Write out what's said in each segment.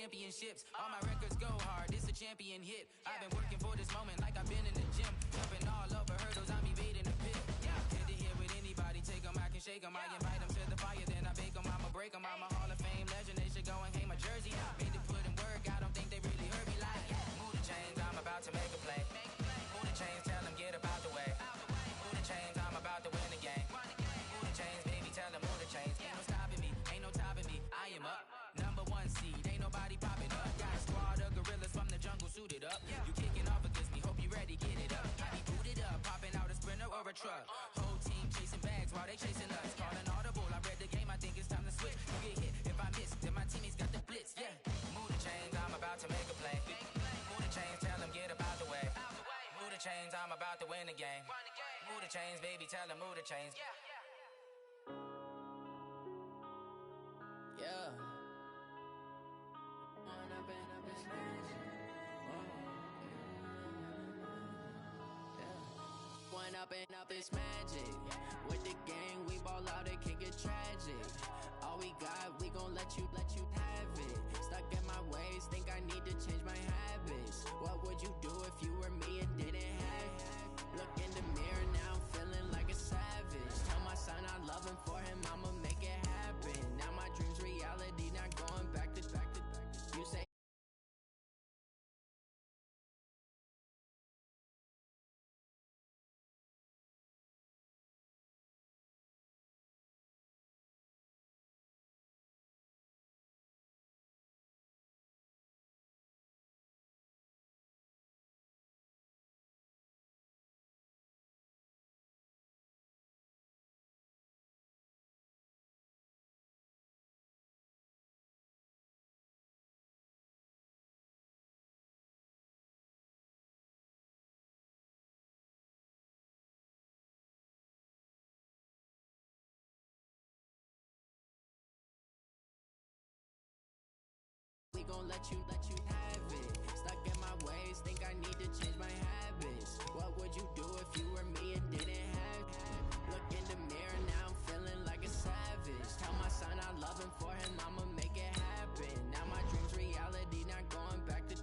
championships. All my records go hard, this a champion hit. I've been working for this moment like I've been in the gym. Jumping all over hurdles, I'm evading the pit. Head to head with anybody, take them, I can shake them. I invite them to the fire, then I bake them. I'ma break them, I'm a Hall of Fame legend. They should go and hang my jersey. Made to put in work, I don't think they really heard me like. Move the chains, I'm about to make a play. Move the chains, tell them get up out the way. Move the chains, I'm about to win the game. Move the chains, baby, tell them move the chains. Ain't no stopping me, ain't no topping me. I am up, #1 seed, ain't nobody popping up. Got a squad of gorillas from the jungle suited up. You kicking off against me, hope you ready, get it up. I be booted up, popping out a Sprinter or a truck. Whole team chasing bags while they chasing us. Calling audible, I read the game, I think it's time to switch. You get hit, if I miss, then my teammates got the blitz, yeah. Move the chains, I'm about to make a play. Move the chains, tell them get up out the way. Move the chains, I'm about to win the game. Move the chains, baby, tell them move the chains. Yeah. One up and up is magic. With the gang, we ball out, it can get tragic. All we got, we gon' let you have it. Stuck in my ways, think I need to change my habits. What would you do if you were me and didn't have it? Look in the mirror now, I'm feeling like a savage. Tell my son I love him, for him I'ma make it happen. Now my dream's reality, not going back to. You say we gon' let you have it. Stuck in my ways, think I need to change my habits. What would you do if you were me and didn't have it? Look in the mirror now, I'm feeling like a savage. Tell my son I love him, for him I'ma make it happen. Now my dream's reality, not going back to.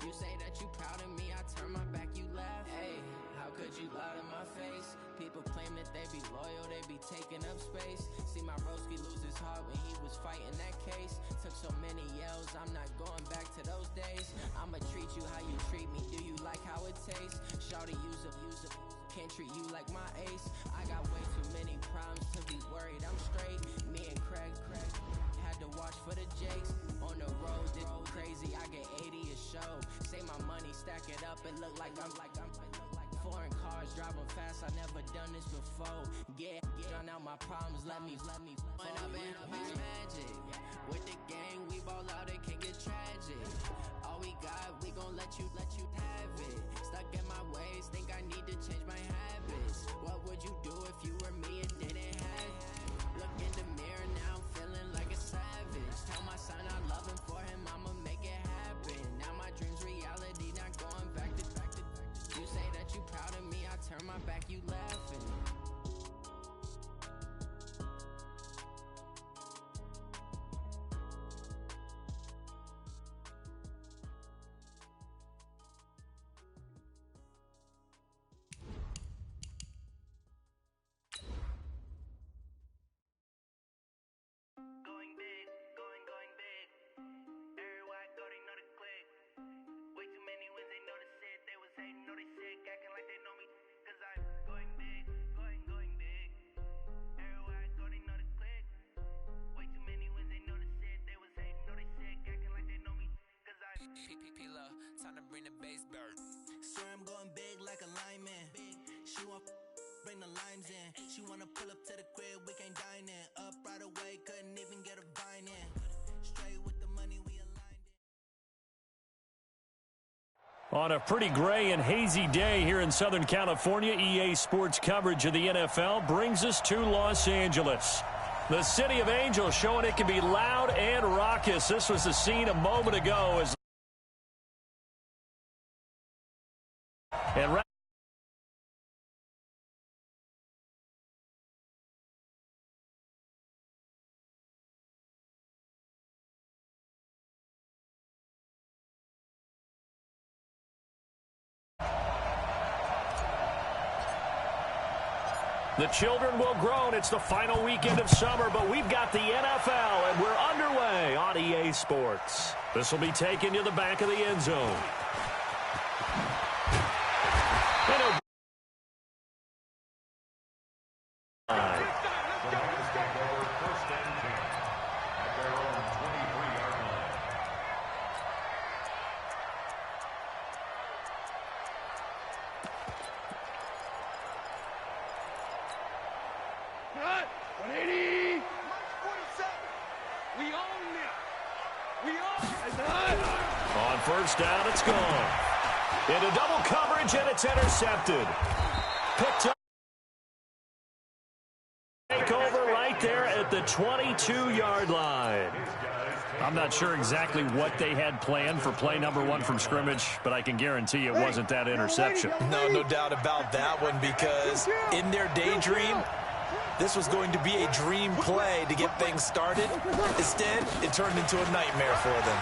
You say that you proud of me, I turn my back, you laugh. Hey, how could you lie to my face? People claim that they be loyal, they be taking up space. See my broski lose his heart when he was fighting that case. Took so many yells, I'm not going back to those days. I'ma treat you how you treat me, do you like how it tastes? Shawty use a, can't treat you like my ace. I got way too many problems to be worried, I'm straight. Me and Craig had to watch for the Jakes. On the road, did crazy, I get 80 a show. Say my money, stack it up, and look like I'm foreign cars, driving fast, I never done this before. Yeah, drown out my problems, let me One up and up is magic. With the gang, we ball out, it can get tragic. All we got, we gon' let you have it. Stuck in my ways, think I need to change my habits. What would you do if you were me and didn't have it? Look in the mirror now, I'm feeling like a savage. Tell my son I love him, for him I'ma make it happen. Now my dream's reality, not going back to. You say that you proud of me, I turn my back, you laughing. Going big, going big. Everywhere I go, they know the click. Way too many wins, they know the shit. They was hating, know they sick, acting like they know me. Cause I'm going big, going big. Everywhere I go, they know the click. Way too many wins, they know the shit. They was hating, know they sick, acting like they know me. Cause I'm P-P-P-Love, time to bring the bass bird. Swear I'm going big like a lineman. She want bring the limes in. She wanna pull up to the crib, we can't dine in. Up right away, couldn't even get a vine in. Straight with the money, we aligned in. On a pretty gray and hazy day here in Southern California, EA Sports coverage of the NFL brings us to Los Angeles. The City of Angels showing it can be loud and raucous. This was the scene a moment ago as and The children will groan. It's the final weekend of summer, but we've got the NFL, and we're underway on EA Sports. This will be taken to the back of the end zone. On first down, it's gone. Into double coverage, and it's intercepted. Picked up. Take over right there at the 22-yard line. I'm not sure exactly what they had planned for play number 1 from scrimmage, but I can guarantee it wasn't that interception. No doubt about that one, because in their daydream, this was going to be a dream play to get things started. Instead, it turned into a nightmare for them.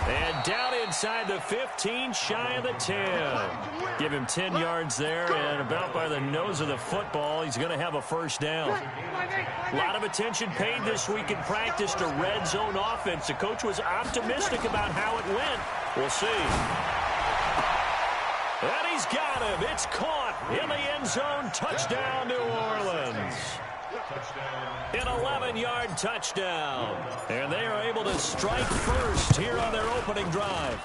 And down inside the 15, shy of the 10. Give him 10 yards there, and about by the nose of the football, he's going to have a first down. A lot of attention paid this week in practice to red zone offense. The coach was optimistic about how it went. We'll see. And he's got him. It's caught in the end zone. Touchdown, New Orleans. An 11-yard touchdown. And they are able to strike first here on their opening drive.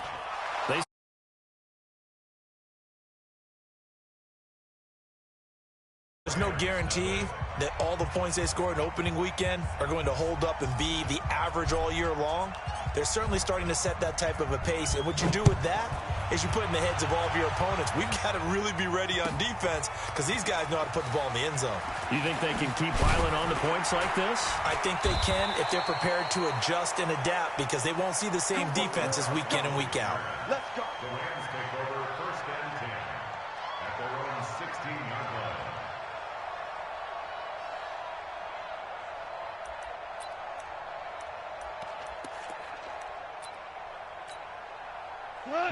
There's no guarantee that all the points they score in opening weekend are going to hold up and be the average all year long. They're certainly starting to set that type of a pace. And what you do with that is you put in the heads of all of your opponents, we've got to really be ready on defense because these guys know how to put the ball in the end zone. You think they can keep piling on the points like this? I think they can if they're prepared to adjust and adapt, because they won't see the same defenses week in and week out. Let's go. The Rams take over first and 10 at their own 16-yard line.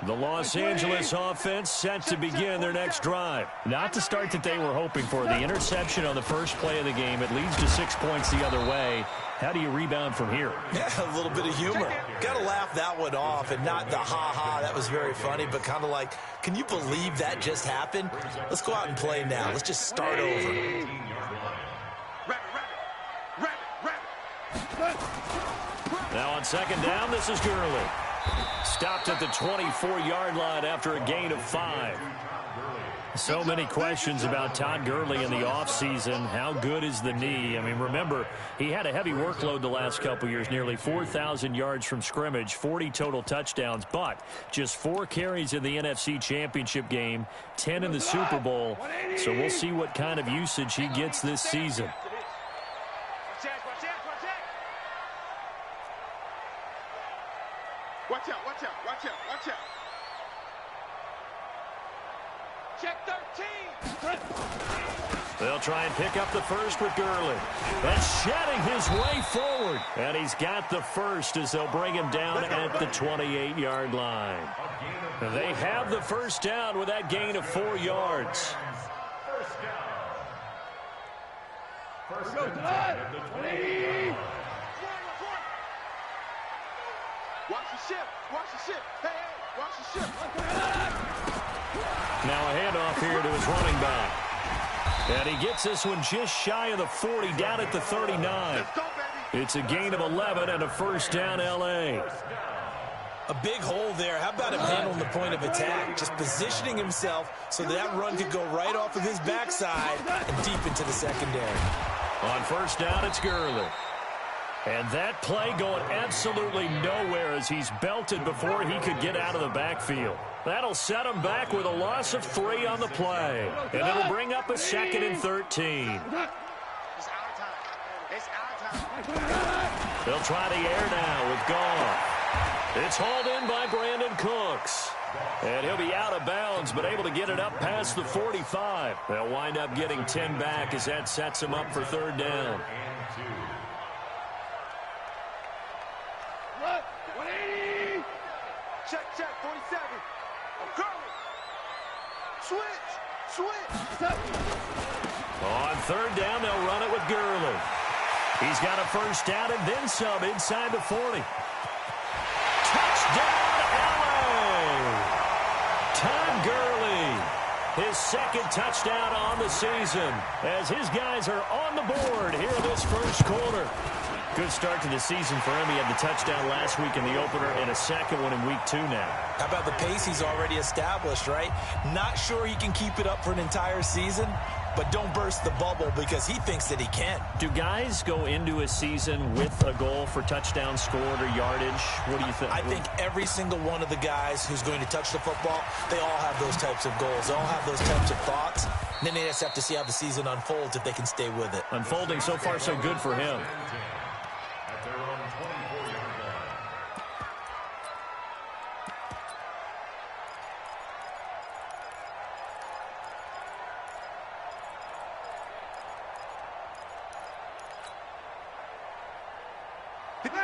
The Los Angeles offense set to begin their next drive. Not the start that they were hoping for. The interception on the first play of the game. It leads to 6 points the other way. How do you rebound from here? Yeah, a little bit of humor. Got to laugh that one off, and not the ha-ha, that was very funny, but kind of like, can you believe that just happened? Let's go out and play now. Let's just start over. Now on second down, this is Gurley. Stopped at the 24-yard line after a gain of 5. So many questions about Todd Gurley in the offseason. How good is the knee? I mean, remember, he had a heavy workload the last couple years, nearly 4,000 yards from scrimmage, 40 total touchdowns, but just 4 carries in the NFC Championship game, 10 in the Super Bowl. So we'll see what kind of usage he gets this season. Watch out, watch out, watch out, watch out. Check 13. They'll try and pick up the first with Gurley. That's shedding his way forward. And he's got the first as they'll bring him down at the 28-yard line. They have the first down with that gain of 4 yards. First down at the 28. Watch the ship, watch the ship. Hey, hey, watch the ship. Now a handoff here to his running back. And he gets this one just shy of the 40, down at the 39. Let's go, baby. It's a gain of 11 and a first down, L.A. A big hole there. How about him handling the point of attack? Just positioning himself so that run could go right off of his backside and deep into the secondary. On first down, it's Gurley. And that play going absolutely nowhere as he's belted before he could get out of the backfield. That'll set him back with a loss of 3 on the play. And it'll bring up a 2nd and 13. It's our time. It's our time. They'll try the air now with Goff. It's hauled in by Brandon Cooks. And he'll be out of bounds, but able to get it up past the 45. They'll wind up getting 10 back as that sets him up for 3rd down. Check, 47. Oh, Gurley. Switch. On third down, they'll run it with Gurley. He's got a first down and then some inside the 40. Touchdown, LA! Todd Gurley, his second touchdown on the season, as his guys are on the board here in this first quarter. Good start to the season for him. He had the touchdown last week in the opener and a second one in week 2 now. How about the pace he's already established, right? Not sure he can keep it up for an entire season, but don't burst the bubble because he thinks that he can. Do guys go into a season with a goal for touchdown scored or yardage? What do you think? I think every single one of the guys who's going to touch the football, they all have those types of goals. They all have those types of thoughts. And then they just have to see how the season unfolds if they can stay with it. Unfolding so far so good for him. At their own 24-yard line.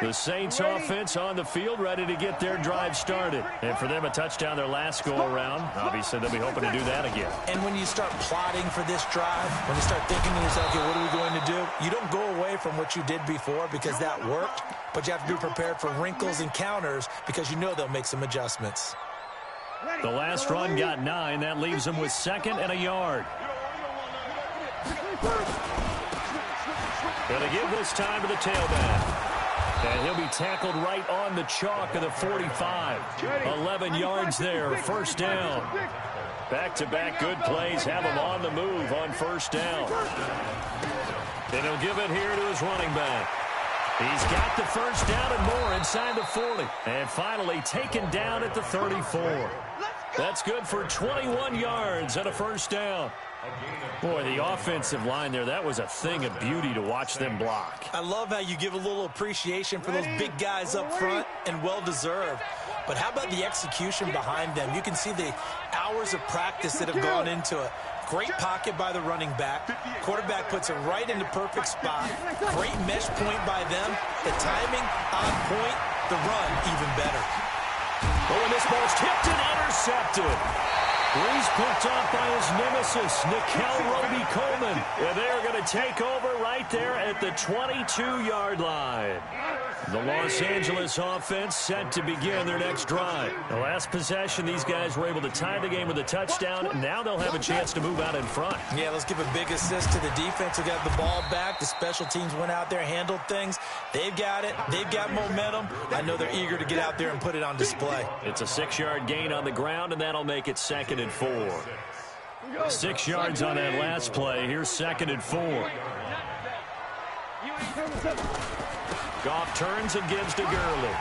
The Saints offense on the field, ready to get their drive started. And for them, a touchdown their last go-around. Obviously, they'll be hoping to do that again. And when you start plotting for this drive, when you start thinking to yourself, okay, what are we going to do? You don't go away from what you did before because that worked, but you have to be prepared for wrinkles and counters because you know they'll make some adjustments. The last run got 9. That leaves them with 2nd and a yard. Going to give this time to the tailback. And he'll be tackled right on the chalk of the 45. 11 yards there, first down. Back-to-back good plays have him on the move on first down. And he'll give it here to his running back. He's got the first down and more inside the 40. And finally taken down at the 34. That's good for 21 yards and a first down. Boy, the offensive line there, that was a thing of beauty to watch them block. I love how you give a little appreciation for those big guys up front, and well-deserved. But how about the execution behind them? You can see the hours of practice that have gone into it. Great pocket by the running back. Quarterback puts it right in the perfect spot. Great mesh point by them. The timing on point. The run even better. Oh, and this ball's tipped and intercepted. He's picked off by his nemesis, Nickel Roby-Coleman. And they're going to take over right there at the 22-yard line. The Los Angeles offense set to begin their next drive. The last possession, these guys were able to tie the game with a touchdown. Now they'll have a chance to move out in front. Yeah, let's give a big assist to the defense who got the ball back. The special teams went out there, handled things. They've got it. They've got momentum. I know they're eager to get out there and put it on display. It's a 6-yard gain on the ground, and that'll make it 2nd and 4. 6 yards on that last play. Here's 2nd and 4. Goff turns and gives to Gurley.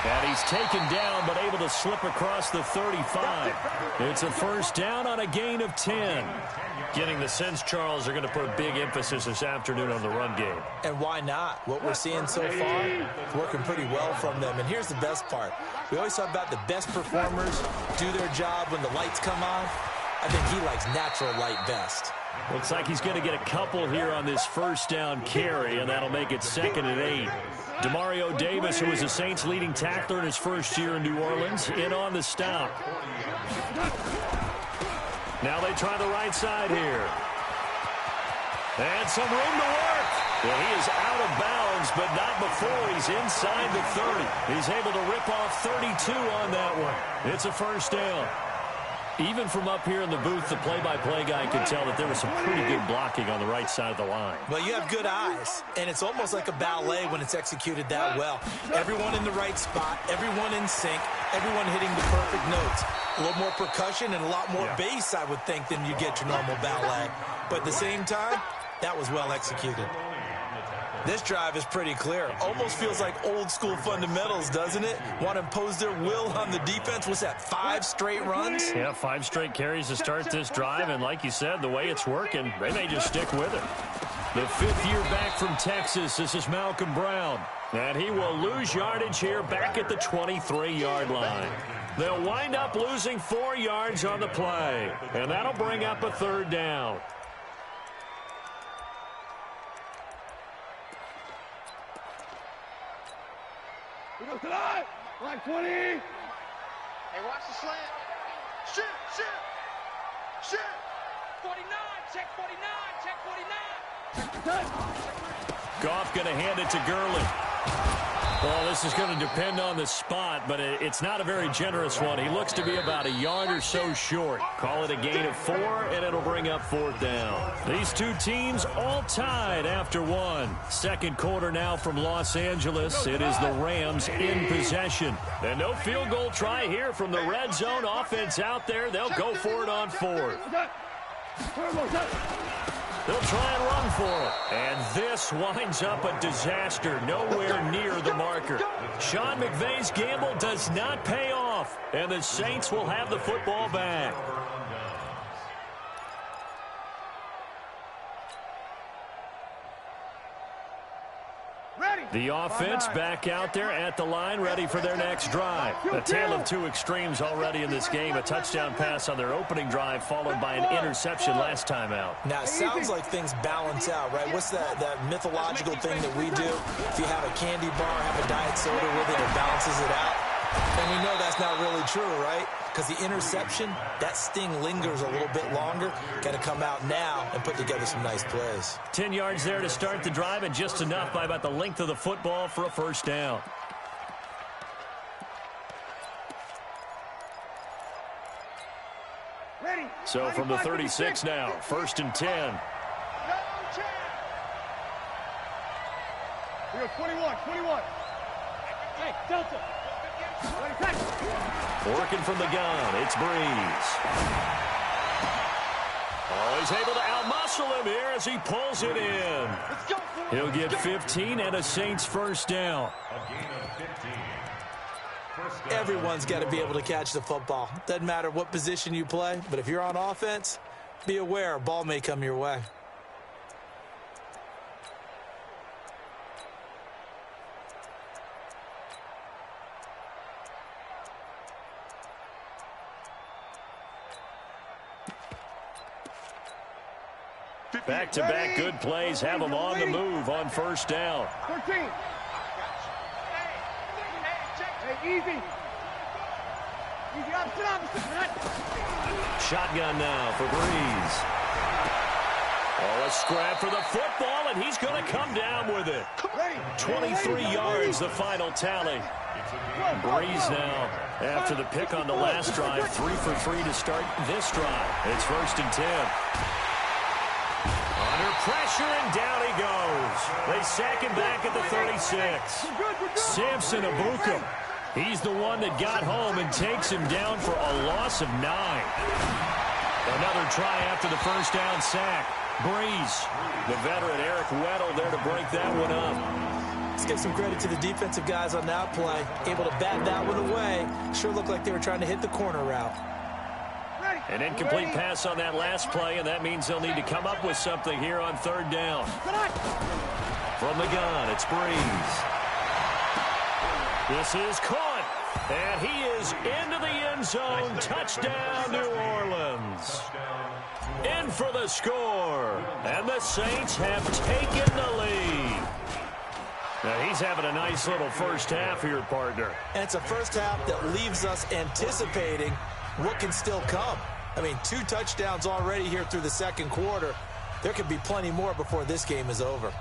And he's taken down, but able to slip across the 35. It's a first down on a gain of 10. Getting the sense, Charles, are going to put a big emphasis this afternoon on the run game. And why not? What we're seeing so far is working pretty well from them. And here's the best part. We always talk about the best performers do their job when the lights come on. I think he likes natural light best. Looks like he's going to get a couple here on this first down carry, and that'll make it 2nd and 8. Demario Davis, who was the Saints' leading tackler in his first year in New Orleans, in on the stop. Now they try the right side here. And some room to work. Well, he is out of bounds, but not before he's inside the 30. He's able to rip off 32 on that one. It's a first down. Even from up here in the booth, the play-by-play guy could tell that there was some pretty good blocking on the right side of the line. Well, you have good eyes, and it's almost like a ballet when it's executed that well. Everyone in the right spot, everyone in sync, everyone hitting the perfect notes. A little more percussion and a lot more bass, I would think, than you get your normal ballet. But at the same time, that was well executed. This drive is pretty clear. Almost feels like old school fundamentals, doesn't it? Want to impose their will on the defense. What's that, 5 straight runs? Yeah, 5 straight carries to start this drive. And like you said, the way it's working, they may just stick with it. The 5th year back from Texas, this is Malcolm Brown. And he will lose yardage here back at the 23-yard line. They'll wind up losing 4 yards on the play. And that'll bring up a 3rd down. Like 20. Hey, watch the slant. Shit. Goff going to hand it to Gurley. Well, this is going to depend on the spot, but it's not a very generous one. He looks to be about a yard or so short. Call it a gain of 4, and it'll bring up 4th down. These two teams all tied after one. Second quarter now from Los Angeles. It is the Rams in possession. And no field goal try here from the red zone. Offense out there. They'll go for it on 4th. They'll try and run for it. And this winds up a disaster. Nowhere near the marker. Sean McVay's gamble does not pay off. And the Saints will have the football back. The offense back out there at the line, ready for their next drive. A tale of two extremes already in this game. A touchdown pass on their opening drive, followed by an interception last time out. Now, it sounds like things balance out, right? What's that mythological thing that we do? If you have a candy bar, have a diet soda with it, it balances it out. And we know that's not really true, right? Because the interception, that sting lingers a little bit longer. Got to come out now and put together some nice plays. 10 yards there to start the drive, and just enough by about the length of the football for a first down. So from the 36 now, 1st and 10. We got 21. Hey, Delta. Working from the gun, it's Breeze. Oh, he's able to outmuscle him here as he pulls it in. He'll get 15 and a Saints first down. Everyone's got to be able to catch the football. Doesn't matter what position you play, but if you're on offense, be aware a ball may come your way. Back-to-back good plays have them on the move on first down. 13. Hey, easy. Shotgun now for Breeze. Oh, a scrap for the football, and he's going to come down with it. 23 yards, the final tally. Breeze now, after the pick on the last drive, 3 for 3 to start this drive. It's 1st and 10. Under pressure, and down he goes. They sack him back at the 36. Samson Abuka. He's the one that got home and takes him down for a loss of 9. Another try after the first down sack. Breeze, the veteran Eric Weddle there to break that one up. Let's give some credit to the defensive guys on that play. Able to bat that one away. Sure looked like they were trying to hit the corner route. An incomplete pass on that last play, and that means they'll need to come up with something here on 3rd down. From the gun, it's Breeze. This is caught, and he is into the end zone. Touchdown, New Orleans. In for the score, and the Saints have taken the lead. Now, he's having a nice little first half here, partner. And it's a first half that leaves us anticipating what can still come. I mean, 2 touchdowns already here through the second quarter. There could be plenty more before this game is over.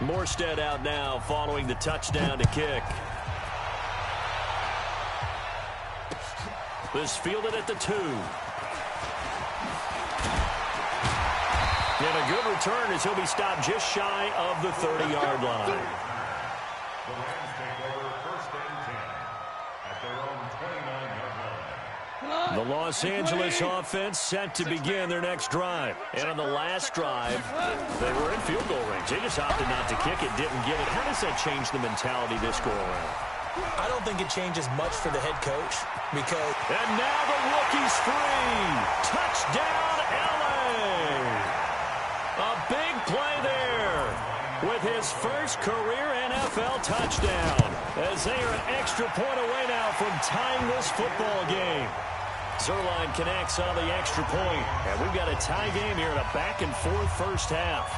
Morstead out now following the touchdown to kick. This fielded at the 2. And a good return as he'll be stopped just shy of the 30-yard line. The Rams take over 1st and 10 at their own 29-yard line. The Los Angeles offense set to begin their next drive. And on the last drive, they were in field goal range. They just opted not to kick it, didn't get it. How does that change the mentality this go-around? I don't think it changes much for the head coach because... And now the rookie's free. Touchdown, L.A. A big play there with his first career NFL touchdown as they are an extra point away now from tying this football game. Zerline connects on the extra point. And we've got a tie game here in a back-and-forth first half.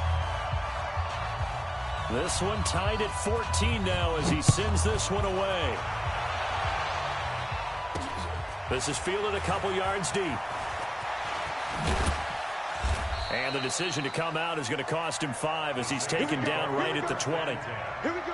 This one tied at 14 now as he sends this one away. This is fielded a couple yards deep. And the decision to come out is going to cost him 5 as he's taken down right at the 20. Here we go.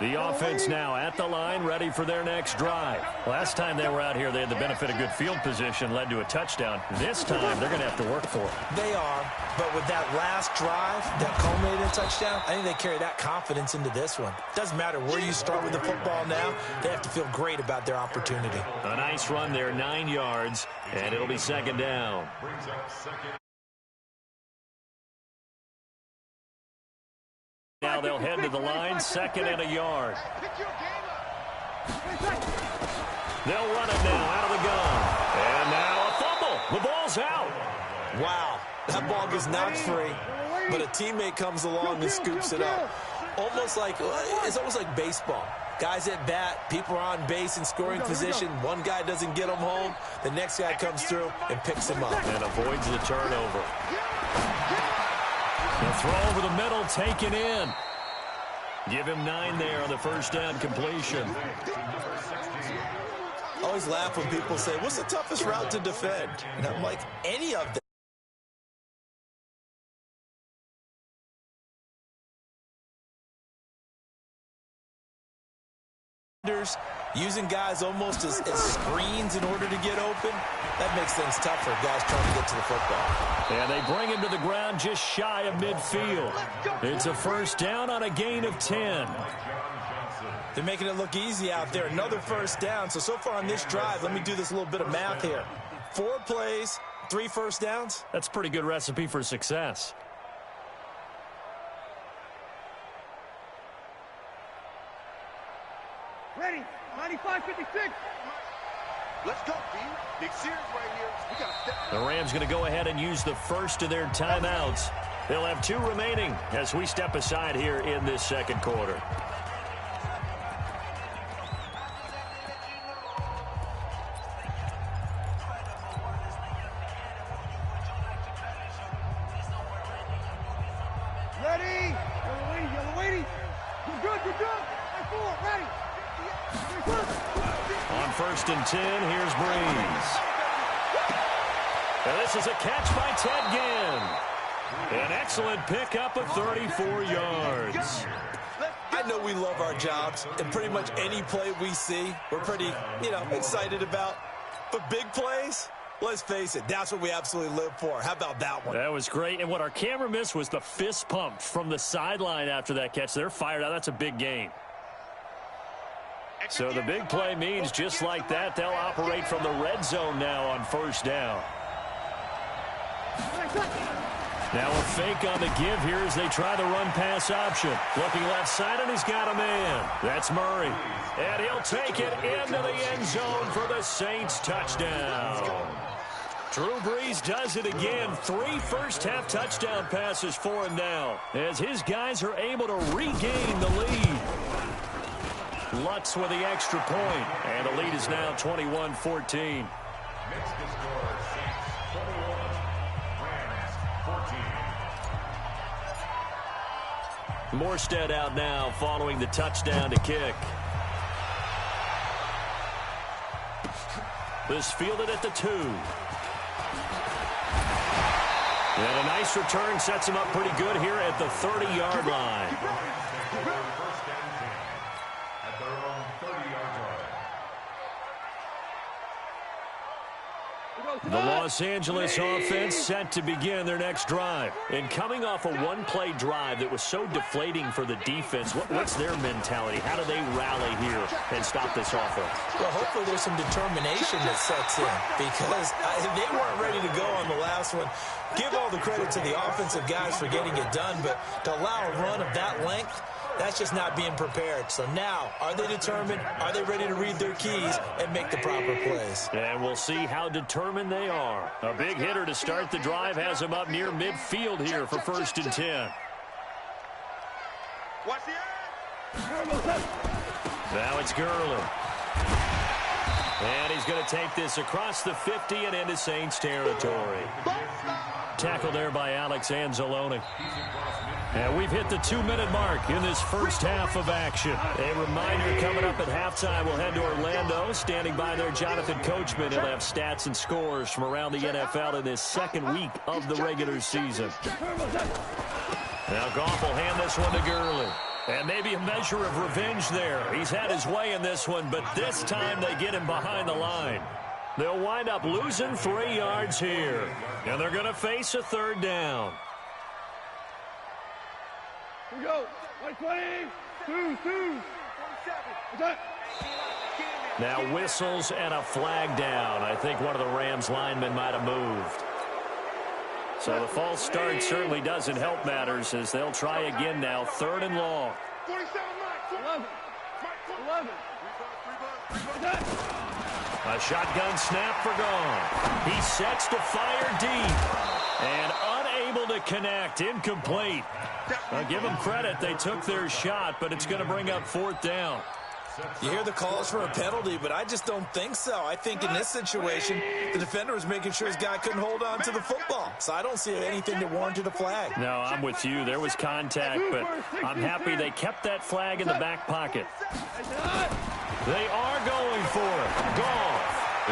The offense now at the line, ready for their next drive. Last time they were out here, they had the benefit of good field position, led to a touchdown. This time, they're going to have to work for it. They are, but with that last drive that culminated in a touchdown, I think they carry that confidence into this one. Doesn't matter where you start with the football now, they have to feel great about their opportunity. A nice run there, 9 yards, and it'll be second down. Now they'll head to the line, 2nd and a yard. They'll run it now out of the gun. And now a fumble. The ball's out. Wow, that ball gets knocked free, but a teammate comes along and scoops it up. It's almost like baseball. Guys at bat, people are on base in scoring position. One guy doesn't get him home. The next guy comes through and picks him up. And avoids the turnover. The throw over the middle, taken in. Give him 9 there on the first down completion. I always laugh when people say, what's the toughest route to defend? And I'm like, any of them. Using guys almost as screens in order to get open, that makes things tough for guys trying to get to the football. And they bring him to the ground just shy of midfield. It's a first down on a gain of 10. They're making it look easy out there. Another first down. So far on this drive, let me do this little bit of math here. 4 plays, 3 first downs. That's a pretty good recipe for success. Ready, 95-56. Let's go, B. Big series right here. We got to step. The Rams going to go ahead and use the first of their timeouts. They'll have 2 remaining as we step aside here in this second quarter. Ready, yellow lady. You're good, you're good. 4, ready. On 1st and 10, here's Breeze. And this is a catch by Ted Ginn. An excellent pickup of 34 yards. I know we love our jobs, and pretty much any play we see, we're pretty, excited about. But big plays, let's face it, that's what we absolutely live for. How about that one? That was great. And what our camera missed was the fist pump from the sideline after that catch. They're fired out. That's a big gain. So the big play means just like that, they'll operate from the red zone now on first down. Now a fake on the give here as they try the run-pass option. Looking left side, and he's got a man. That's Murray. And he'll take it into the end zone for the Saints touchdown. Drew Brees does it again. 3 first-half touchdown passes for him now as his guys are able to regain the lead. Lutz with the extra point, and the lead is now 21-14. Next to score, Saints 21, Rams 14. Morstead out now following the touchdown to kick. This fielded at the 2. And a nice return sets him up pretty good here at the 30-yard line. The Los Angeles offense set to begin their next drive. And coming off a one-play drive that was so deflating for the defense, what's their mentality? How do they rally here and stop this offense? Well, hopefully there's some determination that sets in because they weren't ready to go on the last one. Give all the credit to the offensive guys for getting it done, but to allow a run of that length, That's just not being prepared. So now, are they determined? Are they ready to read their keys and make the proper plays? And we'll see how determined they are. A big hitter to start the drive has them up near midfield here for 1st and 10. Watch the end. Now it's Gurley. And he's going to take this across the 50 and into Saints territory. Tackled there by Alex Anzalone. And we've hit the 2-minute mark in this first half of action. A reminder, coming up at halftime, we'll head to Orlando. Standing by there, Jonathan Coachman. He'll have stats and scores from around the NFL in this second week of the regular season. Now Goff will hand this one to Gurley. And maybe a measure of revenge there. He's had his way in this one, but this time they get him behind the line. They'll wind up losing 3 yards here. And they're going to face a 3rd down. Here we go. 120. 2. Now whistles and a flag down. I think one of the Rams linemen might have moved. So the false start certainly doesn't help matters as they'll try again now. 3rd and long. 11. A shotgun snap for Gone. He sets to fire deep. And unable to connect. Incomplete. I'll give them credit. They took their shot, but it's going to bring up 4th down. You hear the calls for a penalty, but I just don't think so. I think in this situation, the defender was making sure his guy couldn't hold on to the football. So I don't see anything that warranted a flag. No, I'm with you. There was contact, but I'm happy they kept that flag in the back pocket. They are going for it. Goff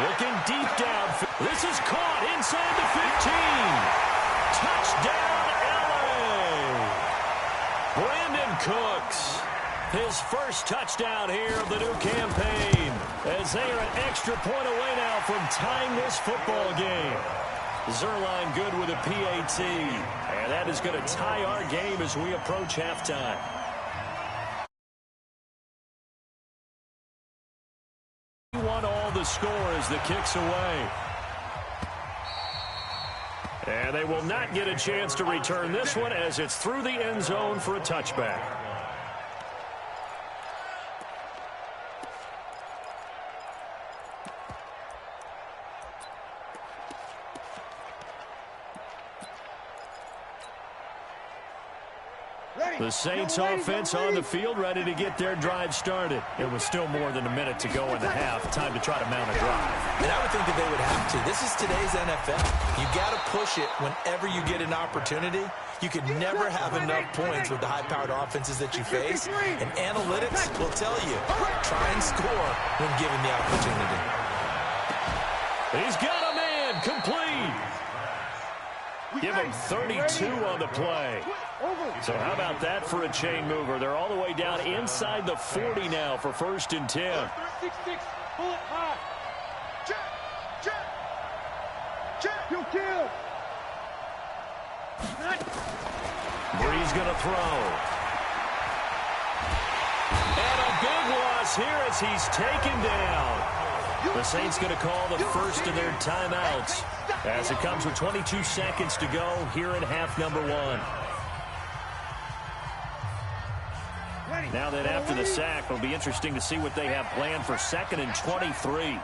looking deep down. This is caught inside the 15. Touchdown, L.A. Brandon Cooks. His first touchdown here of the new campaign as they are an extra point away now from tying this football game. Zerline good with a PAT. And that is going to tie our game as we approach halftime. He won all the score as the kick's away. And they will not get a chance to return this one as it's through the end zone for a touchback. The Saints offense on the field, ready to get their drive started. It was still more than a minute to go in the half. Time to try to mount a drive. And I would think that they would have to. This is today's NFL. You got to push it whenever you get an opportunity. You could never have enough points with the high-powered offenses that you face. And analytics will tell you, try and score when given the opportunity. He's got a man complete. Give him 32 on the play. So how about that for a chain mover? They're all the way down inside the 40 now for 1st and 10. 6-6. Bullet high. Check. Kill. Breeze going to throw. And a big loss here as he's taken down. The Saints going to call the first of their timeouts as it comes with 22 seconds to go here in half number 1. Now that after the sack, it'll be interesting to see what they have planned for 2nd and 23.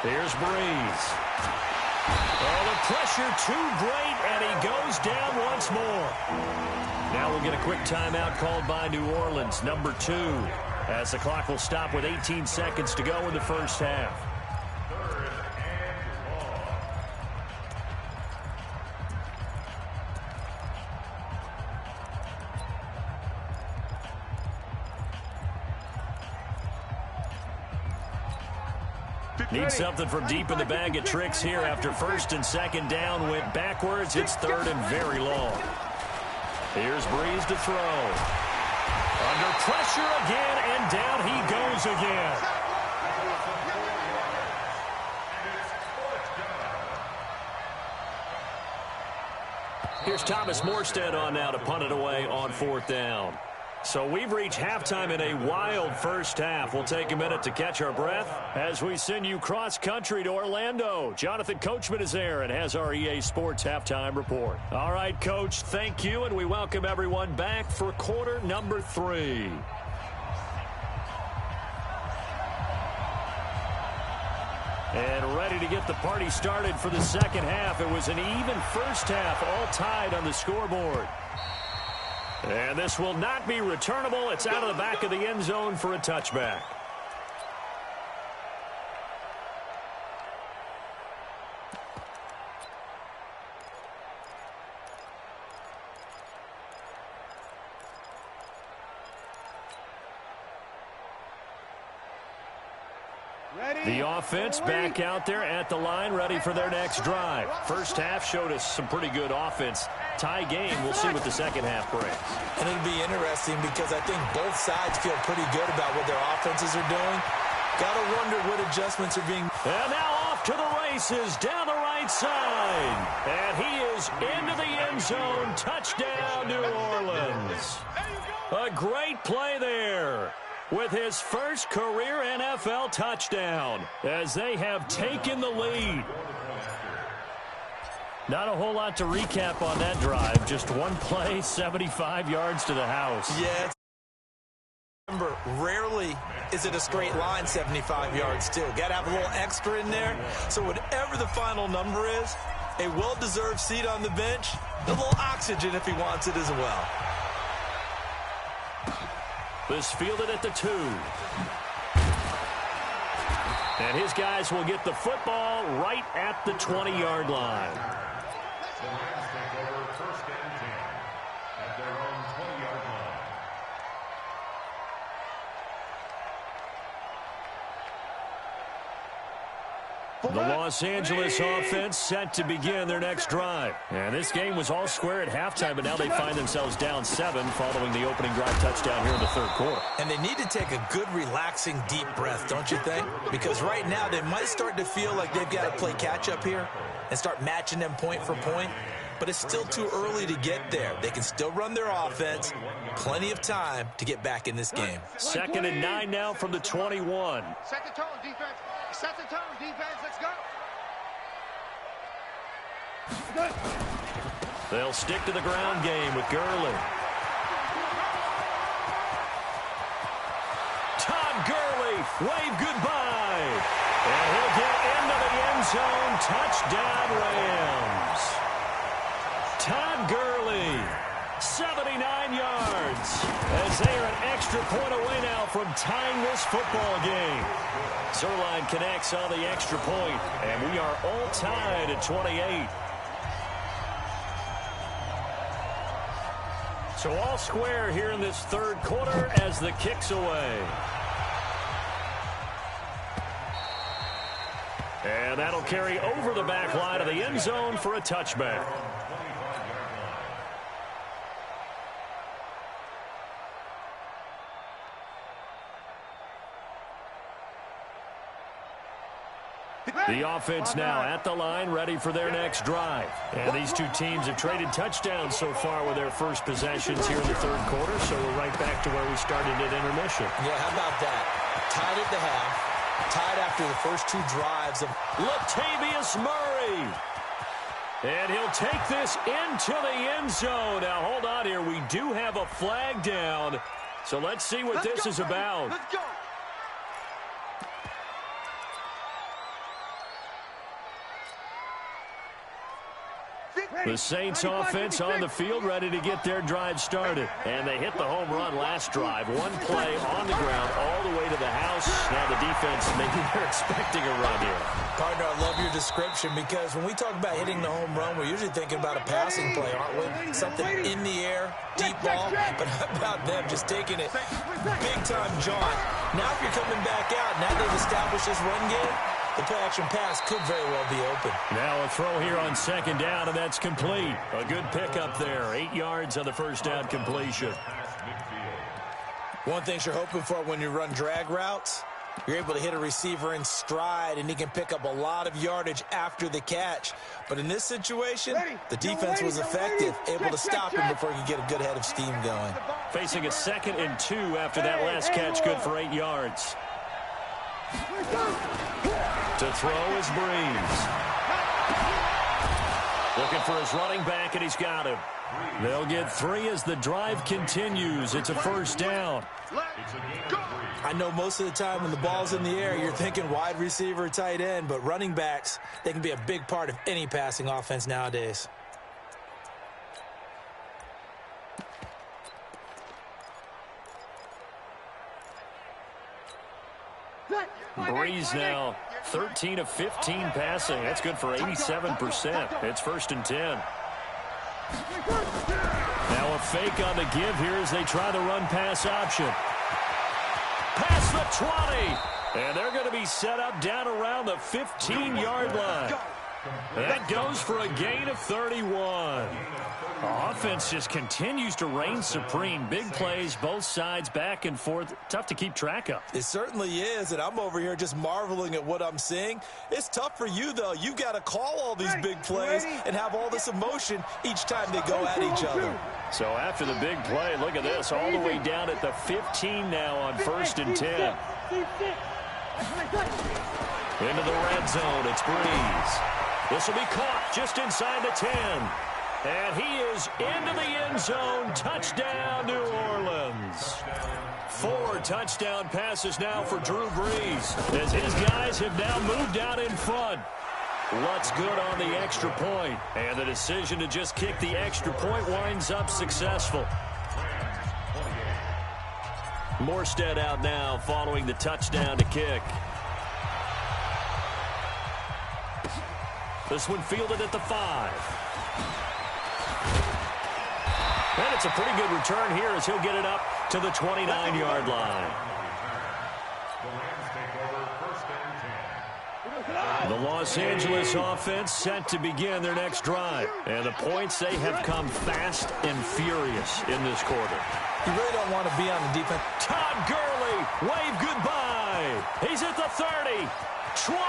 Here's Breeze. Oh, the pressure too great, and he goes down once more. Now we'll get a quick timeout called by New Orleans, number 2, as the clock will stop with 18 seconds to go in the first half. Need something from deep in the bag of tricks here after 1st and 2nd down. Went backwards. It's 3rd and very long. Here's Breeze to throw. Under pressure again, and down he goes again. Here's Thomas Morstead on now to punt it away on 4th down. So we've reached halftime in a wild first half. We'll take a minute to catch our breath as we send you cross-country to Orlando. Jonathan Coachman is there and has our EA Sports halftime report. All right, Coach, thank you, and we welcome everyone back for quarter number 3. And ready to get the party started for the second half. It was an even first half, all tied on the scoreboard. And this will not be returnable. It's out of the back of the end zone for a touchback. The offense back out there at the line, ready for their next drive. First half showed us some pretty good offense. Tie game. We'll see what the second half brings. And it'll be interesting because I think both sides feel pretty good about what their offenses are doing. Got to wonder what adjustments are being. And now off to the races down the right side. And he is into the end zone. Touchdown, New Orleans. A great play there with his first career NFL touchdown as they have taken the lead. Not a whole lot to recap on that drive. Just one play, 75 yards to the house. Yeah. Remember, rarely is it a straight line 75 yards, too. Got to have a little extra in there. So whatever the final number is, a well-deserved seat on the bench, a little oxygen if he wants it as well. This fielded at the 2. And his guys will get the football right at the 20-yard line. The Rams take over first and 10 at their own 20-yard line. The Los Angeles offense set to begin their next drive. And this game was all square at halftime, but now they find themselves down 7 following the opening drive touchdown here in the third quarter. And they need to take a good, relaxing, deep breath, don't you think? Because right now they might start to feel like they've got to play catch-up here and start matching them point for point. But it's still too early to get there. They can still run their offense. Plenty of time to get back in this game. 2nd and 9 now from the 21. Set the tone, defense. Set the tone, defense. Let's go. They'll stick to the ground game with Gurley. Todd Gurley, wave goodbye. And he'll get into the end zone. Touchdown, Rams. Todd Gurley, 79 yards, as they are an extra point away now from tying this football game. Zerline connects on the extra point, and we are all tied at 28. So all square here in this third quarter as the kick's away. And that'll carry over the back line of the end zone for a touchback. The offense now at the line, ready for their next drive. And these two teams have traded touchdowns so far with their first possessions here in the third quarter, so we're right back to where we started at intermission. Yeah, how about that? Tied at the half, tied after the first 2 drives of Latavius Murray. And he'll take this into the end zone. Now, hold on here. We do have a flag down, so let's see what this is about. Let's go. The Saints offense on the field, ready to get their drive started. And they hit the home run last drive. One play on the ground all the way to the house. Now the defense, maybe they're expecting a run here. Partner, I love your description because when we talk about hitting the home run, we're usually thinking about a passing play, aren't we? Something in the air, deep ball. But how about them just taking it big-time jaunt? Now if you're coming back out, now they've established this run game, the play-action pass could very well be open. Now a throw here on 2nd down, and that's complete. A good pickup there. 8 yards on the first down completion. One thing you're hoping for when you run drag routes, You're able to hit a receiver in stride, and he can pick up a lot of yardage after the catch. But in this situation, the defense was effective, able to stop him before he could get a good head of steam going. Facing a 2nd and 2 after that last catch, good for 8 yards. To throw is Breeze. Looking for his running back, and he's got him. They'll get 3 as the drive continues. It's a 1st down. I know most of the time when the ball's in the air, you're thinking wide receiver, tight end, but running backs, they can be a big part of any passing offense nowadays. Breeze now 13 of 15 passing. That's good for 87%. It's 1st and 10. Now a fake on the give here as they try the run-pass option. Past the 20. And they're going to be set up down around the 15-yard line. That goes for a gain of 31. Offense just continues to reign supreme. Big plays, both sides, back and forth. Tough to keep track of. It certainly is, and I'm over here just marveling at what I'm seeing. It's tough for you, though. You've got to call all these big plays and have all this emotion each time they go at each other. So after the big play, look at this, all the way down at the 15 now on 1st and 10. Into the red zone, it's Breeze. This will be caught just inside the 10. And he is into the end zone. Touchdown, New Orleans. 4 touchdown passes now for Drew Brees, as his guys have now moved out in front. Lutz good on the extra point, and the decision to just kick the extra point winds up successful. Morstead out now following the touchdown to kick. This one fielded at the 5. And it's a pretty good return here as he'll get it up to the 29-yard line. The Los Angeles offense set to begin their next drive. And the points, they have come fast and furious in this quarter. You really don't want to be on the defense. Todd Gurley, wave goodbye. He's at the 30, 20,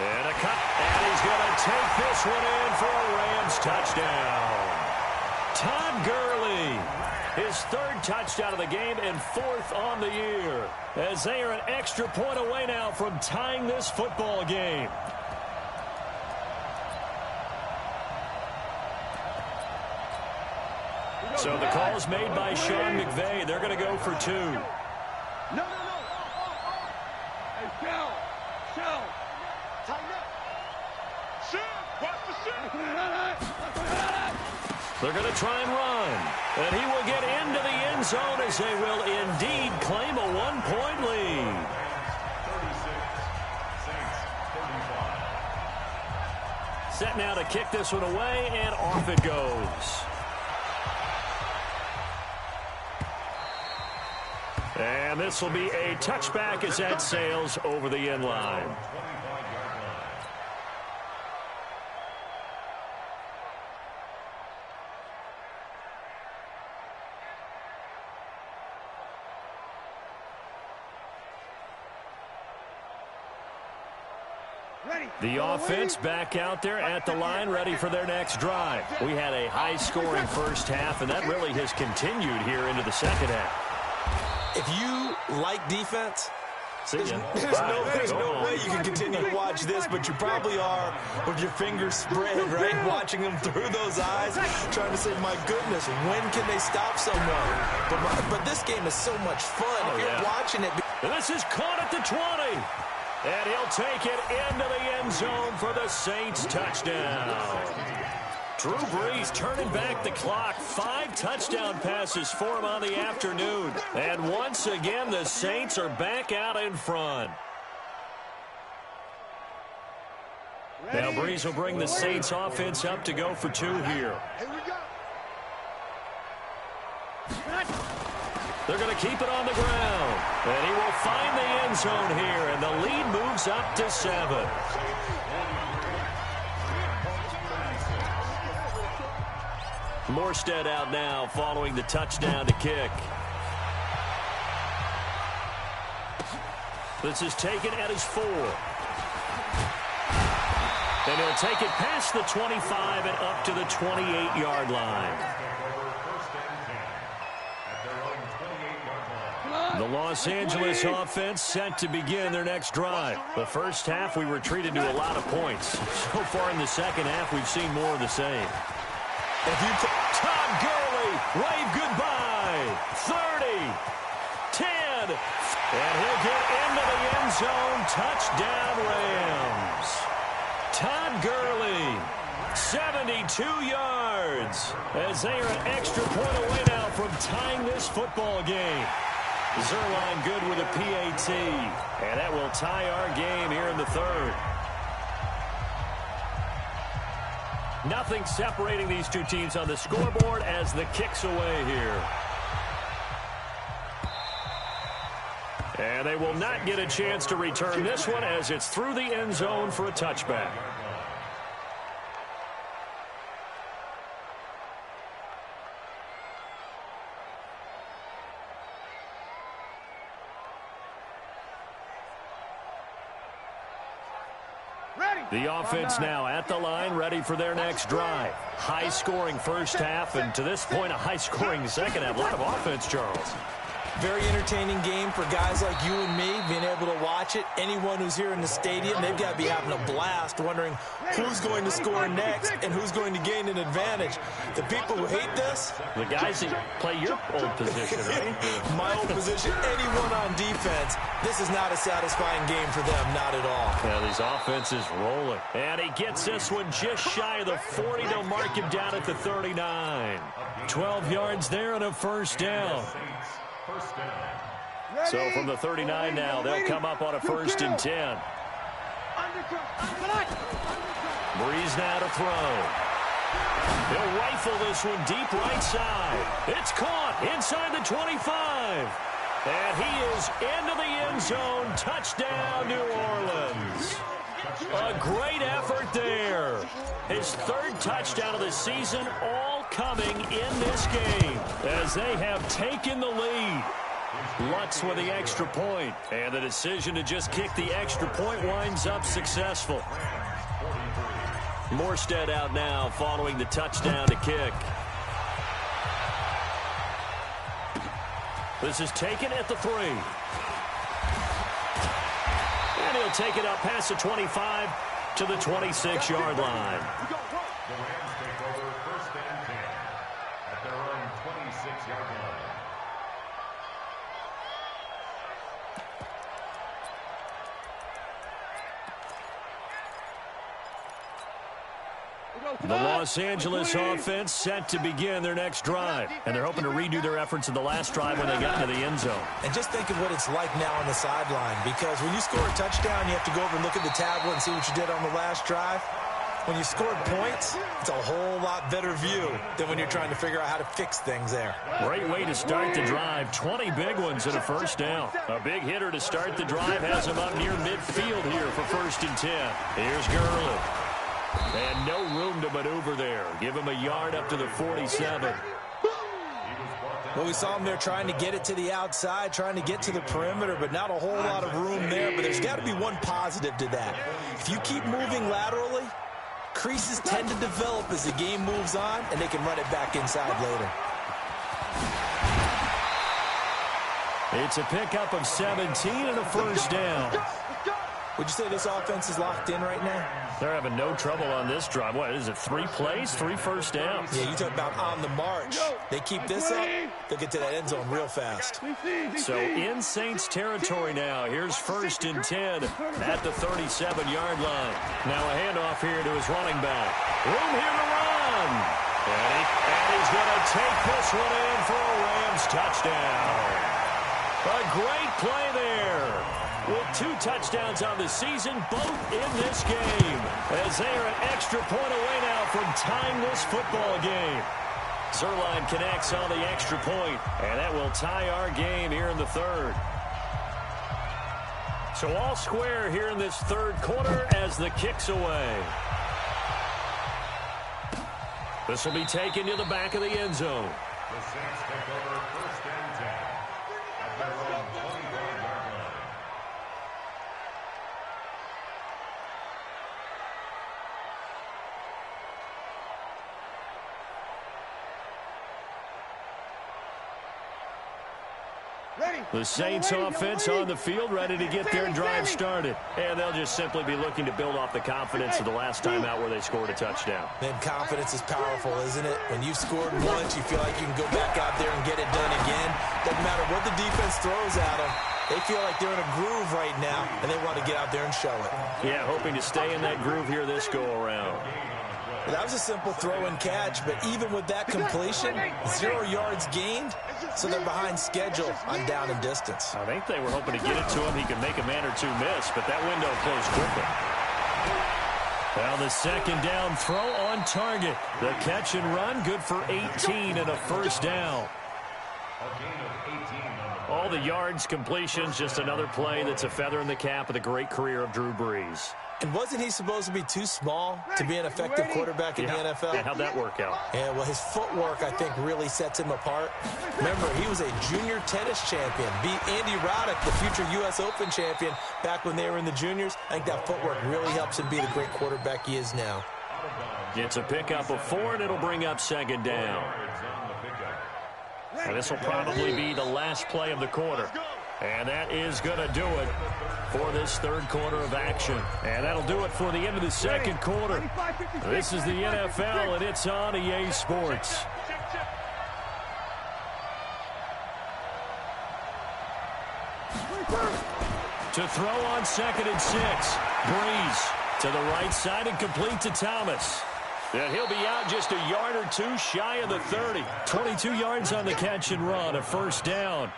and a cut. And he's going to take this one in for a Rams touchdown. Todd Gurley, his 3rd touchdown of the game and 4th on the year, as they are an extra point away now from tying this football game. So the call is made by Sean McVay. They're going to go for 2. No. Hey, shell. Tighten up. Shell. Watch the shell. They're going to try and run. And he will get into the end zone as they will indeed claim a 1-point lead. 36, Saints 35. Set now to kick this one away, and off it goes. And this will be a touchback as that sails over the end line. The offense back out there at the line, ready for their next drive. We had a high-scoring first half, and that really has continued here into the second half. If you like defense, there's no way you can continue to watch this, but you probably are with your fingers spread, right? Watching them through those eyes, trying to say, my goodness, when can they stop someone? But this game is so much fun. If you're watching it. And this is caught at the 20. And he'll take it into the end zone for the Saints touchdown. Drew Brees turning back the clock. 5 touchdown passes for him on the afternoon. And once again, the Saints are back out in front. Now Brees will bring the Saints offense up to go for 2 here. They're going to keep it on the ground. And he will find the end zone here. And the lead moves up to 7. Morstead out now following the touchdown to kick. This is taken at his 4. And he'll take it past the 25 and up to the 28-yard line. The Los Angeles offense set to begin their next drive. The first half, we were treated to a lot of points. So far in the second half, we've seen more of the same. Todd Gurley, wave goodbye. 30, 10, and he'll get into the end zone. Touchdown, Rams. Todd Gurley, 72 yards, as they are an extra point away now from tying this football game. Zerline good with a PAT, and that will tie our game here in the third. Nothing separating these two teams on the scoreboard as the kick's away here. And they will not get a chance to return this one as it's through the end zone for a touchback. The offense now at the line, ready for their next drive. High-scoring first half, and to this point, a high-scoring second half. A lot of offense, Charles. Very entertaining game for guys like you and me, being able to watch it. Anyone who's here in the stadium, they've got to be having a blast, wondering who's going to score next and who's going to gain an advantage. The people who hate this, the guys that play your old position, right? My old position, anyone on defense, this is not a satisfying game for them, not at all. Yeah, these offenses rolling. And he gets this one just shy of the 40. They'll mark him down at the 39. 12 yards there and a first down. So from the 39 now, they'll come up on a 1st and 10. Breeze now to throw. He'll rifle this one deep right side. It's caught inside the 25. And he is into the end zone. Touchdown, New Orleans. A great effort there. His 3rd touchdown of the season, all coming in this game as they have taken the lead. Lutz with the extra point, and the decision to just kick the extra point winds up successful. Morstead out now following the touchdown to kick. This is taken at the 3. And he'll take it up past the 25 to the 26-yard line. The Rams take over 1st and 10 at their own 26-yard line. The Los Angeles offense set to begin their next drive, and they're hoping to redo their efforts in the last drive when they got into the end zone. And just think of what it's like now on the sideline, because when you score a touchdown, you have to go over and look at the tablet and see what you did on the last drive. When you scored points, it's a whole lot better view than when you're trying to figure out how to fix things there. Great way to start the drive. 20 big ones and a 1st down. A big hitter to start the drive has him up near midfield here for 1st and 10. Here's Gurley. And no room to maneuver there. Give him a yard up to the 47. Well, we saw him there trying to get it to the outside, trying to get to the perimeter, but not a whole lot of room there. But there's got to be one positive to that. If you keep moving laterally, creases tend to develop as the game moves on, and they can run it back inside later. It's a pickup of 17 and a 1st down. Would you say this offense is locked in right now? They're having no trouble on this drive. What is it, 3 plays, 3 1st downs? Yeah, you talk about on the march. They keep this up, they'll get to that end zone real fast. So in Saints territory now. Here's 1st and 10 at the 37-yard line. Now a handoff here to his running back. Room here to run. And he's going to take this one in for a Rams touchdown. A great play there. With 2 touchdowns on the season, both in this game, as they are an extra point away now from tying this football game. Zerline connects on the extra point, and that will tie our game here in the 3rd. So all square here in this 3rd quarter as the kick's away. This will be taken to the back of the end zone. The Saints take over 1st and 10 at their own 25-yard line. The Saints offense on the field, ready to get their drive started. And they'll just simply be looking to build off the confidence of the last time out where they scored a touchdown. Man, confidence is powerful, isn't it? When you've scored once, you feel like you can go back out there and get it done again. Doesn't matter what the defense throws at them. They feel like they're in a groove right now, and they want to get out there and show it. Yeah, hoping to stay in that groove here this go-around. That was a simple throw and catch, but even with that completion, 0 yards gained, so they're behind schedule on down and distance. I think they were hoping to get it to him. He could make a man or two miss, but that window closed quickly. Well, the second down throw on target. The catch and run, good for 18 and a first down. All the yards, completions, just another play that's a feather in the cap of the great career of Drew Brees. And wasn't he supposed to be too small to be an effective quarterback in the NFL? Yeah, how'd that work out? Yeah, well, his footwork, I think, really sets him apart. Remember, he was a junior tennis champion, beat Andy Roddick, the future U.S. Open champion, back when they were in the juniors. I think that footwork really helps him be the great quarterback he is now. It's a pickup of 4, and it'll bring up second down. And this will probably be the last play of the quarter. And that is going to do it for this third quarter of action. And that'll do it for the end of the second quarter. This is the NFL, and it's on EA Sports. To throw on 2nd and 6. Brees to the right side and complete to Thomas. And he'll be out just a yard or two shy of the 30. 22 yards on the catch and run, a first down.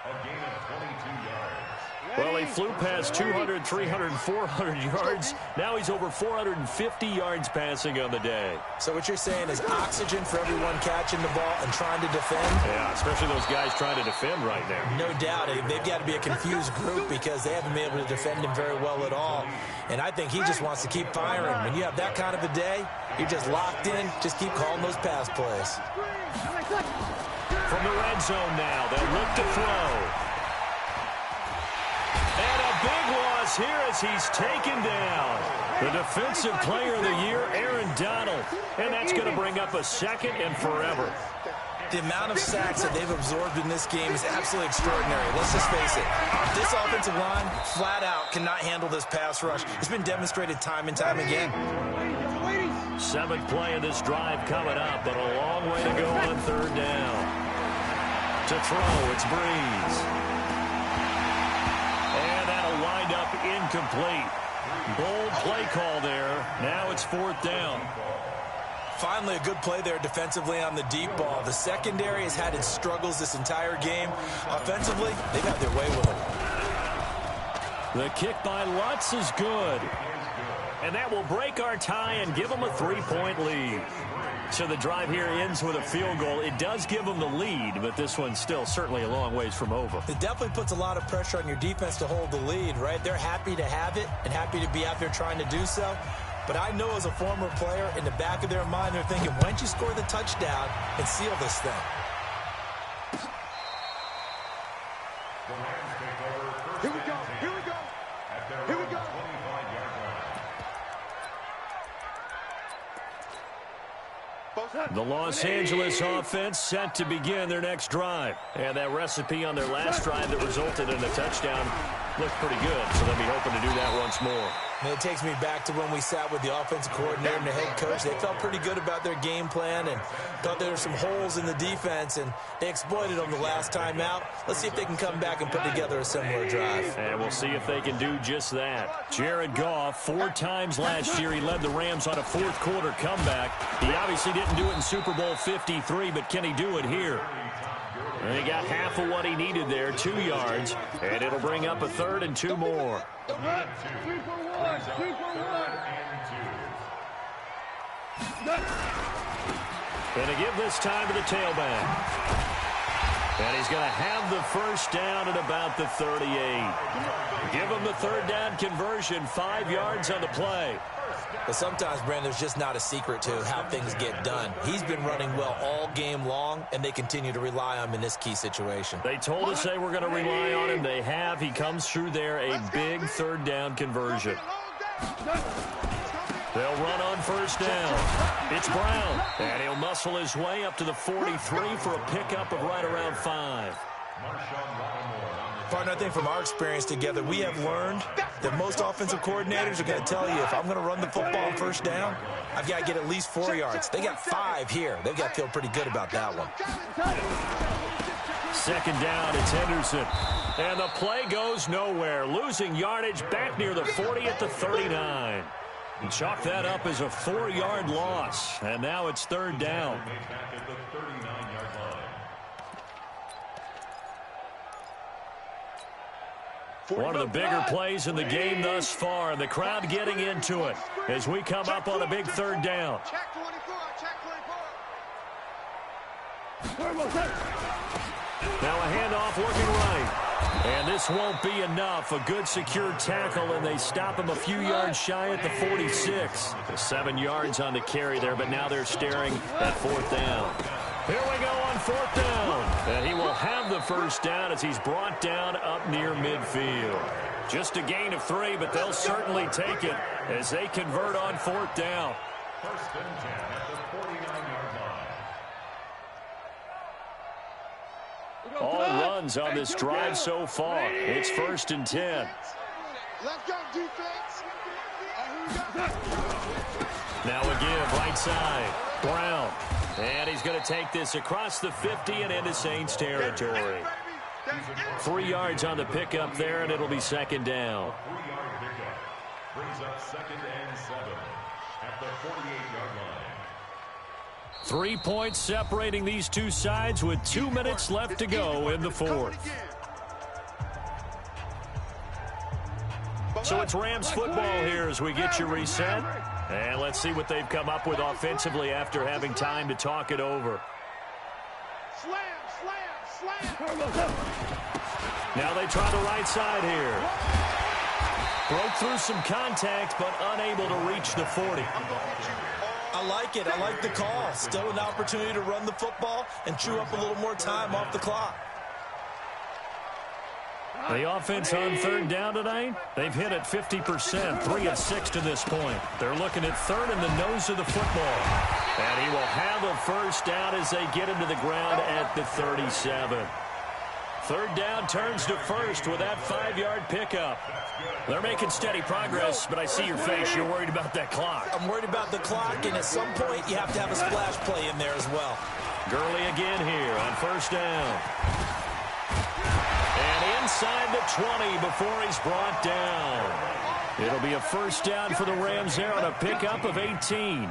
A gain of 22 yards. Well, he flew past 200, 300, 400 yards. Now he's over 450 yards passing on the day. So what you're saying is oxygen for everyone catching the ball and trying to defend? Yeah, especially those guys trying to defend right now. No doubt. They've got to be a confused group because they haven't been able to defend him very well at all. And I think he just wants to keep firing. When you have that kind of a day, you're just locked in. Just keep calling those pass plays. From the red zone now, they'll look to throw. And a big loss here as he's taken down. The defensive player of the year, Aaron Donald. And that's going to bring up a second and forever. The amount of sacks that they've absorbed in this game is absolutely extraordinary. Let's just face it. This offensive line, flat out, cannot handle this pass rush. It's been demonstrated time and time again. 7th play of this drive coming up, but a long way to go on 3rd down. To throw, it's Brees. And that'll wind up incomplete. Bold play call there. Now it's 4th down. Finally, a good play there defensively on the deep ball. The secondary has had its struggles this entire game. Offensively, they've had their way with them. The kick by Lutz is good. And that will break our tie and give them a 3-point lead. So the drive here ends with a field goal. It does give them the lead, but this one's still certainly a long ways from over. It definitely puts a lot of pressure on your defense to hold the lead, right? They're happy to have it and happy to be out there trying to do so. But I know as a former player, in the back of their mind, they're thinking, why don't you score the touchdown and seal this thing? Here we go. Here we go. Here we go. The Los Angeles offense set to begin their next drive. And that recipe on their last drive that resulted in a touchdown looked pretty good, so they'll be hoping to do that once more. And it takes me back to when we sat with the offensive coordinator and the head coach. They felt pretty good about their game plan and thought there were some holes in the defense, and they exploited them the last time out. Let's see if they can come back and put together a similar drive. And we'll see if they can do just that. Jared Goff, 4 times last year, he led the Rams on a 4th quarter comeback. He obviously didn't do it in Super Bowl 53, but can he do it here? And he got half of what he needed there, 2 yards, and it'll bring up a 3rd and 2 more. Gonna give this time to the tailback. And he's going to have the first down at about the 38. Give him the 3rd down conversion, 5 yards on the play. But sometimes, Brandon, there's just not a secret to how things get done. He's been running well all game long, and they continue to rely on him in this key situation. They told us they were going to rely on him. They have. He comes through there, a big 3rd down conversion. They'll run on 1st down. It's Brown, and he'll muscle his way up to the 43 for a pickup of right around 5. Partner, I think from our experience together, we have learned that most offensive coordinators are going to tell you, if I'm going to run the football on first down, I've got to get at least 4 yards. They got 5 here. They've got to feel pretty good about that one. Second down, it's Henderson. And the play goes nowhere. Losing yardage back near the 40 at the 39. And chalk that up as a 4-yard loss. And now it's third down. One of the bigger plays in the game thus far. The crowd getting into it as we come up on a big third down. Check 24, check 24. Now a handoff looking right. And this won't be enough. A good secure tackle, and they stop him a few yards shy at the 46. 7 yards on the carry there, but now they're staring at fourth down. Here we go on fourth down. And he will have the first down as he's brought down up near midfield. Just a gain of 3, but they'll certainly take it as they convert on fourth down. First and 10 at the 49-yard line. All runs on this drive so far. It's first and 10. Let's go, defense. Now a give, right side. Brown. And he's going to take this across the 50 and into Saints territory. 3 yards on the pickup there, and it'll be second down. 3-yard pickup brings up second and 7 at the 48-yard line. 3 points separating these two sides with 2 minutes left to go in the fourth. So it's Rams football here as we get you reset. And let's see what they've come up with offensively after having time to talk it over. Slam, slam, slam. Now they try the right side here. Broke through some contact, but unable to reach the 40. I like it. I like the call. Still an opportunity to run the football and chew up a little more time off the clock. The offense on third down tonight, they've hit it 50%, 3 of 6 to this point. They're looking at third in the nose of the football. And he will have a first down as they get him to the ground at the 37. Third down turns to first with that 5-yard pickup. They're making steady progress, but I see your face. You're worried about that clock. I'm worried about the clock, and at some point you have to have a splash play in there as well. Gurley again here on first down. And inside the 20 before he's brought down. It'll be a first down for the Rams there on a pickup of 18.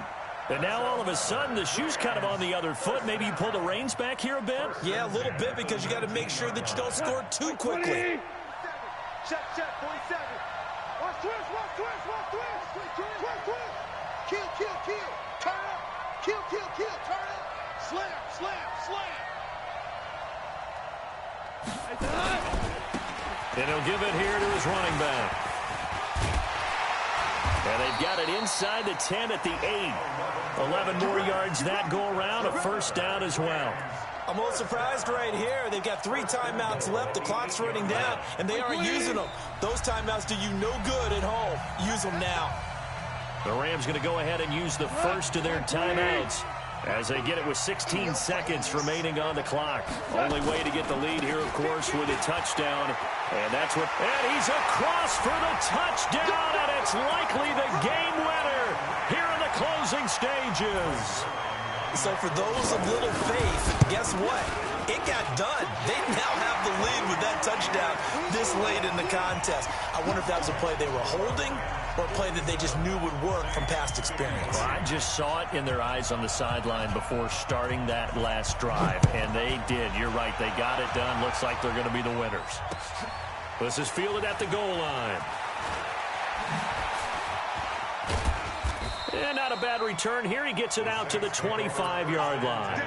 And now all of a sudden the shoe's kind of on the other foot. Maybe you pull the reins back here a bit? Yeah, a little bit because you got to make sure that you don't score too quickly. Check, 47. Watch twist, watch twist, watch twist. Twist, twist. Kill, kill, kill. Turn up. Kill, kill, kill. Turn up. Slam, slam, slam. And he'll give it here to his running back. And they've got it inside the 10 at the 8. 11 more yards that go around, a first down as well. I'm a little surprised right here. They've got 3 timeouts left. The clock's running down, and they aren't using them. Those timeouts do you no good at home. Use them now. The Rams going to go ahead and use the first of their timeouts as they get it with 16 seconds remaining on the clock. Only way to get the lead here, of course, with a touchdown. And that's what... And he's across for the touchdown, and it's likely the game winner here in the closing stages. So for those of little faith, guess what? It got done. They now have the lead with that touchdown this late in the contest. I wonder if that was a play they were holding or a play that they just knew would work from past experience. Well, I just saw it in their eyes on the sideline before starting that last drive, and they did. You're right. They got it done. Looks like they're going to be the winners. This is fielded at the goal line. And not a bad return here. He gets it out to the 25-yard line.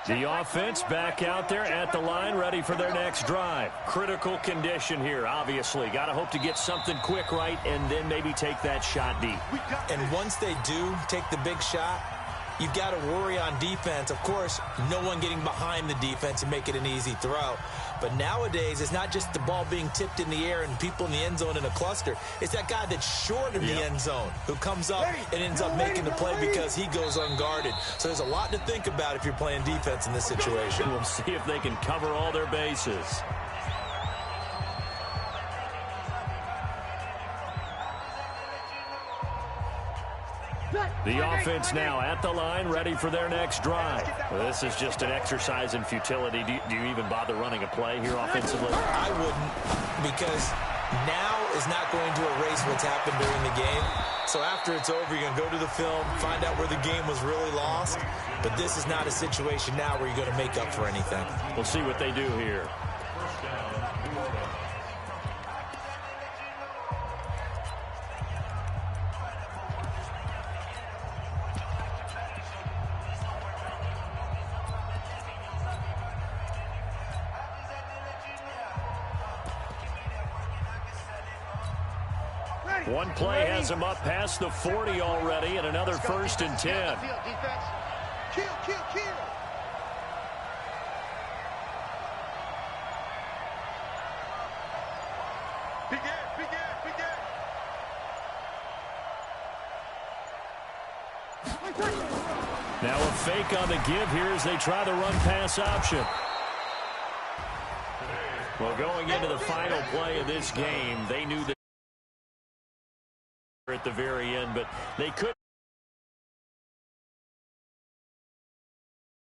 The offense back out there at the line, ready for their next drive. Critical condition here, obviously. Got to hope to get something quick right and then maybe take that shot deep. And once they do take the big shot, you've got to worry on defense. Of course, no one getting behind the defense and make it an easy throw. But nowadays, it's not just the ball being tipped in the air and people in the end zone in a cluster. It's that guy that's short of the end zone who comes up and ends up making the play because he goes unguarded. So there's a lot to think about if you're playing defense in this situation. We'll see if they can cover all their bases. The offense now at the line, ready for their next drive. This is just an exercise in futility. Do you even bother running a play here offensively? I wouldn't, because now is not going to erase what's happened during the game. So after it's over, you're going to go to the film, find out where the game was really lost. But this is not a situation now where you're going to make up for anything. We'll see what they do here. One play has him up past the 40 already, and another 1st and 10. Kill, kill, kill. Now a fake on the give here as they try the run-pass option. Well, going into the final play of this game, they knew that at the very end, but they couldn't.